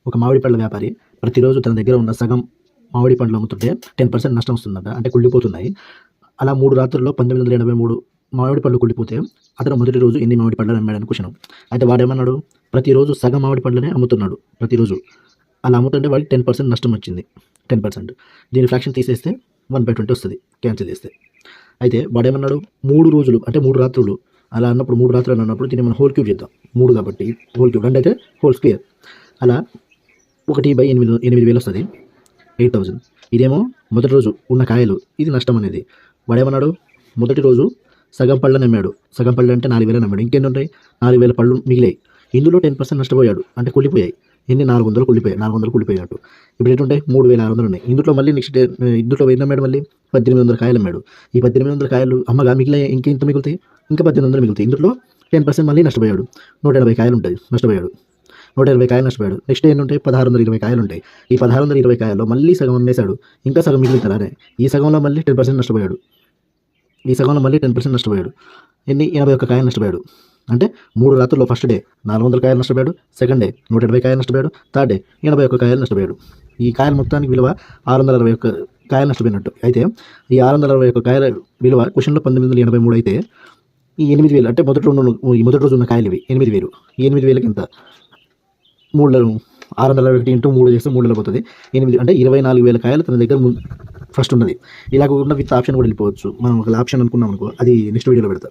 ఒక మామిడి పళ్ళ వ్యాపారి ప్రతిరోజు తన దగ్గర ఉన్న సగం మామిడి పండ్లు అమ్ముతుంటే 10% నష్టం వస్తుందంట, అంటే కుళ్ళిపోతున్నాయి. అలా 3 రాత్రుల్లో 1983 మామిడి పళ్ళు కుళ్ళిపోతే అతను మొదటి రోజు ఎన్ని మామిడి పళ్ళని అమ్మాడని క్వశ్చన్. అయితే వాడేమన్నాడు, ప్రతిరోజు సగం మామిడి పళ్ళనే అమ్ముతున్నాడు ప్రతిరోజు. అలా అమ్ముతుంటే వాడికి 10% నష్టం వచ్చింది. 10%. దీని ఫ్రాక్షన్ తీసేస్తే 1/20 వస్తుంది క్యాన్సిల్ చేస్తే. అయితే వాడేమన్నాడు, 3 రోజులు అంటే 3 రాత్రులు అలా అన్నప్పుడు 3 రాత్రులు అని అన్నప్పుడు దీన్ని మనం హోల్ క్యూబ్ చేద్దాం. 3 కాబట్టి హోల్ క్యూబ్, అంటే హోల్ స్క్వేర్. అలా 1/8,000 వస్తుంది, 8,000. ఇదేమో మొదటి రోజు ఉన్న కాయలు, ఇది నష్టం అనేది. వాడేమన్నాడు, మొదటి రోజు సగం పళ్ళని అమ్మాడు. సగం పళ్ళు అంటే 4,000 అమ్మాడు. ఇంకెన్ని ఉంటాయి, 4,000 పళ్ళు మిగిలాయి. ఇందులో 10% నష్టపోయాడు, అంటే కుళ్ళిపోయాయి. ఎన్ని, 400 కుళ్ళిపోయాయి. 400 కుళ్ళిపోయినట్టు. ఇప్పుడు ఏంటుంటాయి, 3,600 ఉన్నాయి. ఇందులో మళ్ళీ ఇందులో ఎన్ని అమ్మాడు, మళ్ళీ 1,800 కాయలు అమ్మాడు. ఈ 1,800 కాయలు అమ్మగా మిగిలిన ఇంకెంత మిగులుతాయి, ఇంకా 1,800 మిగులుతాయి. ఇందులో 10% మళ్ళీ నష్టపోయాడు. 180 కాయలు ఉంటుంది, నష్టపోయాడు. 180 కాయలు నష్టపోయాడు. నెక్స్ట్ ఏంటి ఉంటాయి, 1,620 కాయలు ఉంటాయి. ఈ 1,620 కాయల్లో మళ్ళీ సగం అమ్మేశాడు, ఇంకా సగం మిగులుతుంది. అదే ఈ సగంలో మళ్ళీ 10% నష్టపోయాడు. ఈ సగంలో మళ్ళీ 10% నష్టపోయాడు. ఎన్ని, 81 కాయలు నష్టపోయాడు. అంటే 3 రాత్రుల్లో ఫస్ట్ డే 400 కాయలు నష్టపోయాడు, సెకండ్ డే 180 కాయలు నష్టపోయాడు, థర్డ్ డే 81 కాయలు నష్టపోయాడు. ఈ కాయల మొత్తానికి విలువ 661 కాయలు నష్టపోయినట్టు. అయితే ఈ 661 కాయల విలువ క్వశ్చన్లో 1983 అయితే ఈ 8,000 అంటే మొదటి రోజు ఉన్న కాయలు ఇవి 8,000. ఈ 8,000కి ఎంత, 661 ఇంటూ 3 చేస్తే 3 పోతుంది. 8 అంటే 24,000 కాయలు తన దగ్గర ఫస్ట్ ఉన్నది. ఇలా కాకుండా విత్ ఆప్షన్ కూడా వెళ్ళిపోవచ్చు. మనం ఒక ఆప్షన్ అనుకున్నాం అనుకో, అది నెక్స్ట్ వీడియోలో పెడతా.